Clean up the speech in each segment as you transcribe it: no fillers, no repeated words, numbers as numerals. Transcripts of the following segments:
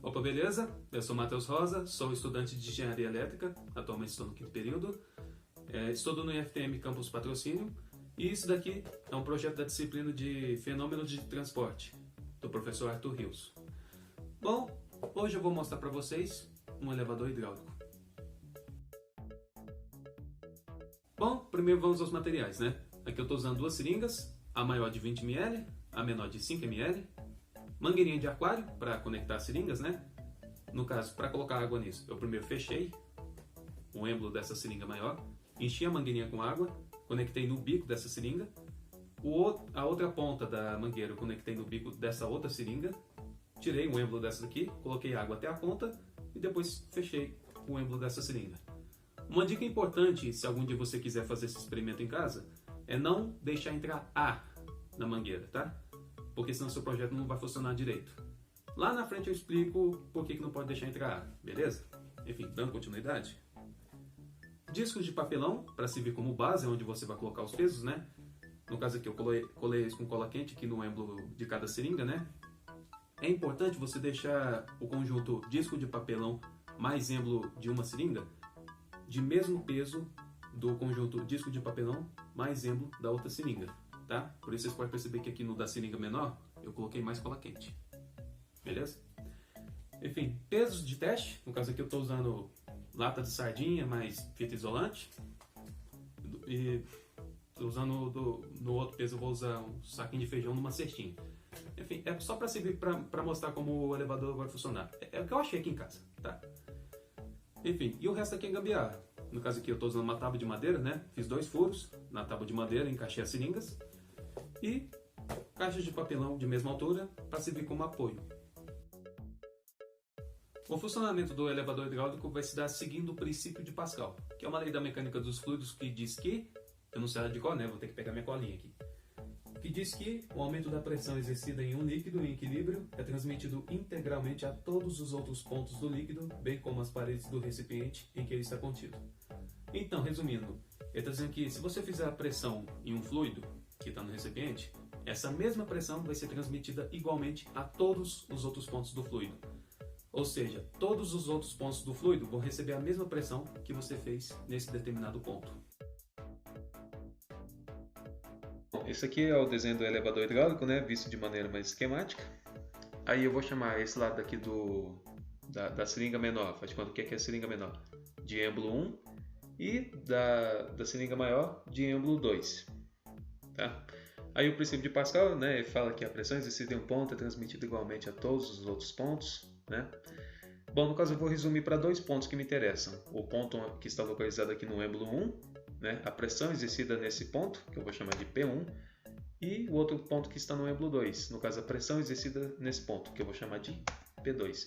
Opa, beleza? Eu sou Matheus Rosa, sou estudante de Engenharia Elétrica, atualmente estou no 5º período. Estudo no IFTM Campus Patrocínio e isso daqui é um projeto da disciplina de Fenômenos de Transporte, do professor Arthur Rios. Bom, hoje eu vou mostrar para vocês um elevador hidráulico. Bom, primeiro vamos aos materiais, né? Aqui eu estou usando duas seringas, a maior de 20 ml, a menor de 5 ml, mangueirinha de aquário para conectar as seringas, né? No caso, para colocar água nisso, eu primeiro fechei o êmbolo dessa seringa maior, enchi a mangueirinha com água, conectei no bico dessa seringa, a outra ponta da mangueira eu conectei no bico dessa outra seringa, tirei o êmbolo dessa daqui, coloquei água até a ponta e depois fechei o êmbolo dessa seringa. Uma dica importante, se algum dia você quiser fazer esse experimento em casa, é não deixar entrar ar na mangueira, tá? Porque senão seu projeto não vai funcionar direito. Lá na frente eu explico por que não pode deixar entrar ar, beleza? Enfim, dando continuidade. Discos de papelão, para servir como base, onde você vai colocar os pesos, né? No caso aqui eu colei isso com cola quente aqui no êmbolo de cada seringa, né? É importante você deixar o conjunto disco de papelão mais êmbolo de uma seringa de mesmo peso do conjunto disco de papelão mais êmbolo da outra seringa, tá? Por isso vocês podem perceber que aqui no da seringa menor eu coloquei mais cola quente, beleza? Enfim, pesos de teste, no caso aqui eu estou usando lata de sardinha mais fita isolante e estou usando no outro peso eu vou usar um saquinho de feijão numa cestinha. Enfim, é só para servir para mostrar como o elevador vai funcionar. É o que eu achei aqui em casa, tá? Enfim, e o resto aqui é gambiarra. No caso aqui eu estou usando uma tábua de madeira, né? Fiz 2 furos na tábua de madeira, encaixei as seringas e caixas de papelão de mesma altura para servir como apoio. O funcionamento do elevador hidráulico vai se dar seguindo o princípio de Pascal, que é uma lei da mecânica dos fluidos que diz que, eu não sei ela de qual, né? Vou ter que pegar minha colinha aqui. Que diz que o aumento da pressão exercida em um líquido em equilíbrio é transmitido integralmente a todos os outros pontos do líquido, bem como as paredes do recipiente em que ele está contido. Então, resumindo, ele está dizendo que se você fizer a pressão em um fluido que está no recipiente, essa mesma pressão vai ser transmitida igualmente a todos os outros pontos do fluido. Ou seja, todos os outros pontos do fluido vão receber a mesma pressão que você fez nesse determinado ponto. Esse aqui é o desenho do elevador hidráulico, né, visto de maneira mais esquemática. Aí eu vou chamar esse lado aqui da seringa menor, faz de conta que aqui é a seringa menor, de êmbolo 1 e da seringa maior de êmbolo 2. Tá? Aí o princípio de Pascal, né, fala que a pressão exercida em um ponto é transmitida igualmente a todos os outros pontos. Né? Bom, no caso eu vou resumir para 2 pontos que me interessam. O ponto que está localizado aqui no êmbolo 1, né? A pressão exercida nesse ponto, que eu vou chamar de P1, e o outro ponto que está no êmbolo 2, no caso a pressão exercida nesse ponto, que eu vou chamar de P2.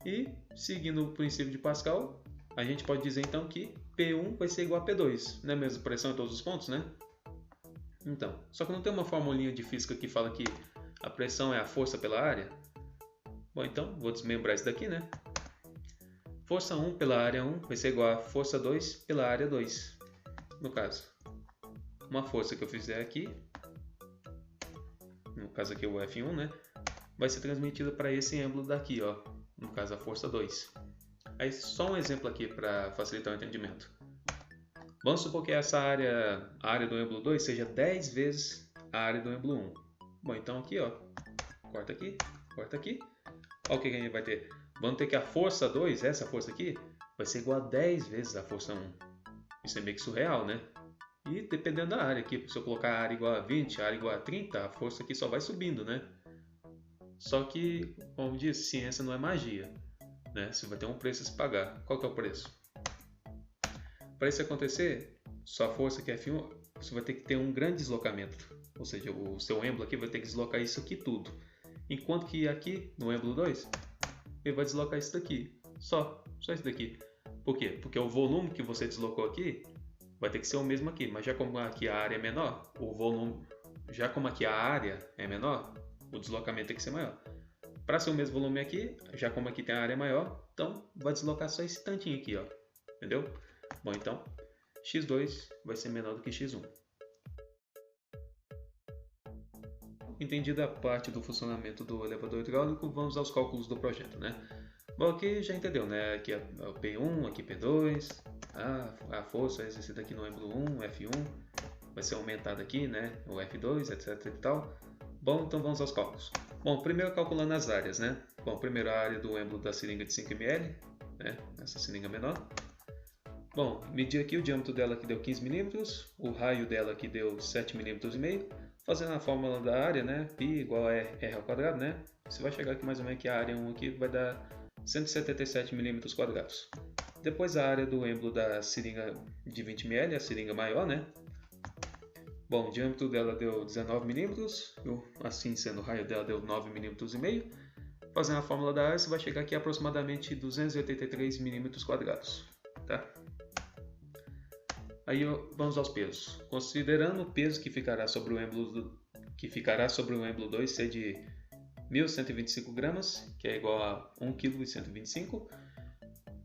E, seguindo o princípio de Pascal, a gente pode dizer então que P1 vai ser igual a P2, não é mesmo pressão em todos os pontos, né? Então, só que não tem uma formulinha de física que fala que a pressão é a força pela área? Bom, então, vou desmembrar isso daqui, né? Força 1 pela área 1 vai ser igual a força 2 pela área 2. No caso, uma força que eu fizer aqui, no caso aqui o F1, né? Vai ser transmitida para esse êmbolo daqui, ó. No caso a força 2. Aí só um exemplo aqui para facilitar o entendimento. Vamos supor que essa área, a área do êmbolo 2 seja 10 vezes a área do êmbolo 1. Bom, então aqui, ó. Corta aqui, corta aqui. Olha o que a gente vai ter. Vamos ter que a força 2, essa força aqui, vai ser igual a 10 vezes a força 1. Isso é meio que surreal, né? E dependendo da área aqui, se eu colocar a área igual a 20, a área igual a 30, a força aqui só vai subindo, né? Só que, como diz, ciência não é magia, né? Você vai ter um preço a se pagar. Qual que é o preço? Para isso acontecer, sua força que é F1, você vai ter que ter um grande deslocamento. Ou seja, o seu êmbolo aqui vai ter que deslocar isso aqui tudo. Enquanto que aqui, no êmbolo 2, ele vai deslocar isso daqui. Só isso daqui. Por quê? Porque o volume que você deslocou aqui vai ter que ser o mesmo aqui. Mas já como aqui a área é menor, o volume, já como aqui a área é menor, o deslocamento tem que ser maior. Para ser o mesmo volume aqui, já como aqui tem a área maior, então vai deslocar só esse tantinho aqui, ó. Entendeu? Bom, então x2 vai ser menor do que x1. entendida a parte do funcionamento do elevador hidráulico, vamos aos cálculos do projeto, né? Bom, aqui já entendeu, né? Aqui é o P1, aqui P2, a força exercida aqui no êmbolo 1, F1, vai ser aumentada aqui, né? O F2, etc e tal. Bom, então vamos aos cálculos. Bom, primeiro calculando as áreas, né? Bom, primeiro a área do êmbolo da seringa de 5 ml, né? Essa seringa menor. Bom, medir aqui o diâmetro dela que deu 15 mm, o raio dela que deu 7,5 mm, fazendo a fórmula da área, né? Π igual a R ao quadrado, né? Você vai chegar aqui mais ou menos que a área 1 aqui vai dar 177 mm². Depois a área do êmbolo da seringa de 20 ml, a seringa maior, né? Bom, o diâmetro dela deu 19 mm, assim sendo o raio dela deu 9,5 mm. Fazendo a fórmula da área, você vai chegar aqui a aproximadamente 283 mm², tá? Aí vamos aos pesos. Considerando o peso que ficará sobre o êmbolo 2 ser de 1.125 gramas, que é igual a 1,125 kg,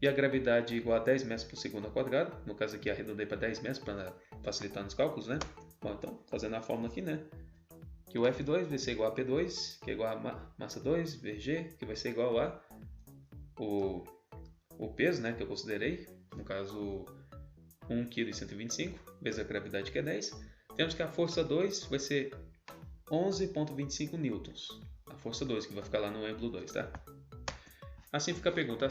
e a gravidade igual a 10 metros por segundo ao quadrado. No caso aqui arredondei para 10 metros para facilitar nos cálculos, né? Bom, então, fazendo a fórmula aqui, né? Que o F2 vai ser igual a P2, que é igual a massa 2, VG, que vai ser igual a o peso, né? Que eu considerei, no caso 1,125 kg, vezes a gravidade que é 10. Temos que a força 2 vai ser 11,25 newtons. A força 2 que vai ficar lá no êmbolo 2, tá? Assim fica a pergunta.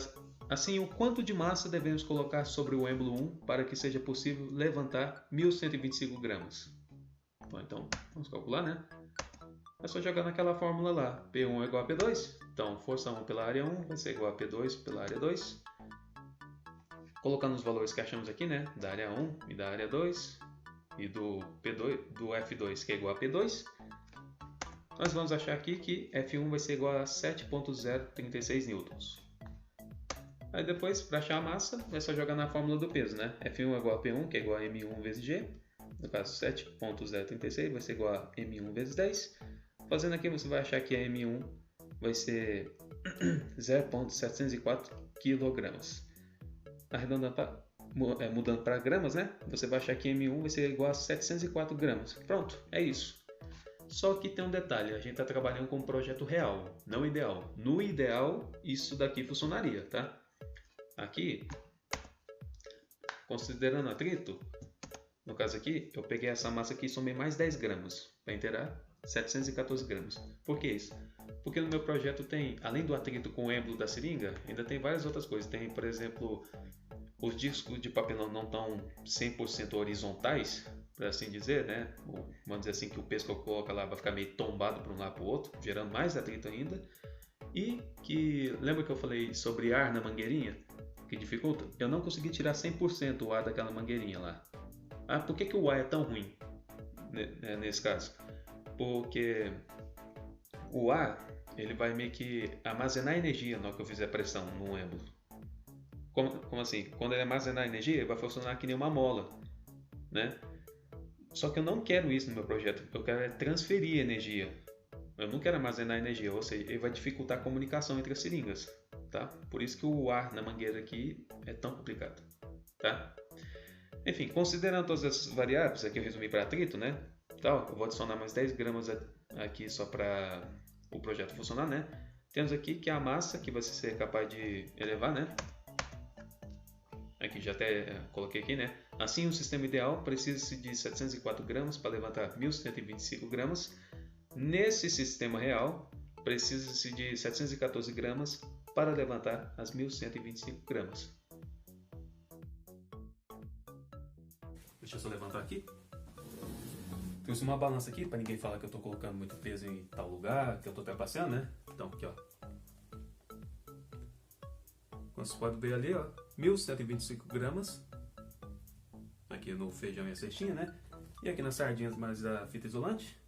Assim, o quanto de massa devemos colocar sobre o êmbolo 1 para que seja possível levantar 1.125 gramas? Bom, então, vamos calcular, né? É só jogar naquela fórmula lá. P1 é igual a P2. Então, força 1 pela área 1 vai ser igual a P2 pela área 2. Colocando os valores que achamos aqui, né? Da área 1 e da área 2. E do F2, que é igual a P2. Nós vamos achar aqui que F1 vai ser igual a 7,036 newtons. Aí depois, para achar a massa, é só jogar na fórmula do peso, né? F1 é igual a P1, que é igual a M1 vezes G. No caso, 7,036 vai ser igual a M1 vezes 10. Fazendo aqui, você vai achar que a M1 vai ser 0,704 kg. Arredondando mudando para gramas, né? Você vai achar que M1 vai ser igual a 704 gramas. Pronto, é isso. Só que tem um detalhe, a gente está trabalhando com um projeto real, não ideal. No ideal, isso daqui funcionaria, tá? Aqui, considerando atrito, no caso aqui, eu peguei essa massa aqui e somei mais 10 gramas, para inteirar 714 gramas. Por que isso? Porque no meu projeto tem, além do atrito com o êmbolo da seringa, ainda tem várias outras coisas. Tem, por exemplo, os discos de papelão não estão 100% horizontais, por assim dizer, né? Vamos dizer assim que o peso que eu coloco lá vai ficar meio tombado para um lado para o outro, gerando mais atrito ainda. E que, lembra que eu falei sobre ar na mangueirinha, que dificulta? Eu não consegui tirar 100% o ar daquela mangueirinha lá. Ah, por que o ar é tão ruim nesse caso? Porque o ar, ele vai meio que armazenar energia na hora que eu fizer pressão no êmbolo. Como assim? Quando ele armazenar energia, ele vai funcionar que nem uma mola, né? Só que eu não quero isso no meu projeto, eu quero transferir energia. Eu não quero armazenar energia, ou seja, ele vai dificultar a comunicação entre as seringas, tá? Por isso que o ar na mangueira aqui é tão complicado, tá? Enfim, considerando todas essas variáveis, aqui eu resumi para atrito, né? Então, eu vou adicionar mais 10 gramas aqui só para o projeto funcionar, né? Temos aqui que a massa que vai ser capaz de elevar, né? Aqui já até coloquei aqui, né? Assim, o sistema ideal precisa de 704 gramas para levantar 1.125 gramas. Nesse sistema real, precisa-se de 714 gramas para levantar as 1.125 gramas. Deixa eu só levantar aqui. Trouxe uma balança aqui para ninguém falar que eu estou colocando muito peso em tal lugar, que eu estou trapaceando, né? Então, aqui, ó. Como você pode ver ali, ó, 1.125 gramas. Aqui no feijão e a cestinha, né? E aqui nas sardinhas mais a fita isolante.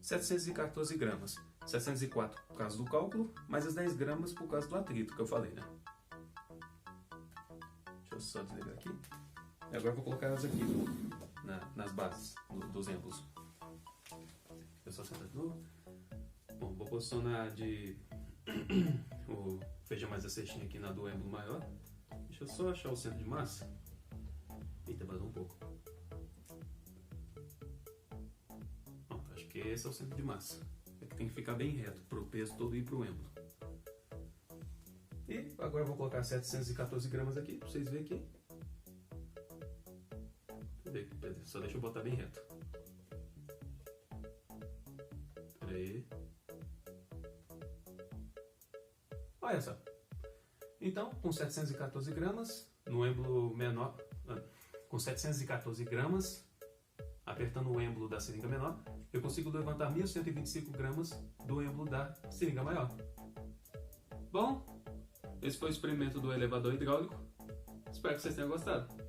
714 gramas. 704 por causa do cálculo, mais as 10 gramas por causa do atrito que eu falei, né? Deixa eu só desligar aqui. E agora eu vou colocar elas aqui nas bases dos êmbolos. Eu só sentar de novo. Bom, vou posicionar o feijão mais a cestinha aqui na do êmbolo maior. Deixa eu só achar o centro de massa. Eita, vazou um pouco. porque esse é o centro de massa. É que tem que ficar bem reto para o peso todo ir para o êmbolo. E agora eu vou colocar 714 gramas aqui, para vocês verem aqui. Só deixa eu botar bem reto. Pera aí. Olha só. Então, com 714 gramas, no êmbolo menor, com 714 gramas, apertando o êmbolo da seringa menor, eu consigo levantar 1.125 gramas do êmbolo da seringa maior. Bom, esse foi o experimento do elevador hidráulico. Espero que vocês tenham gostado.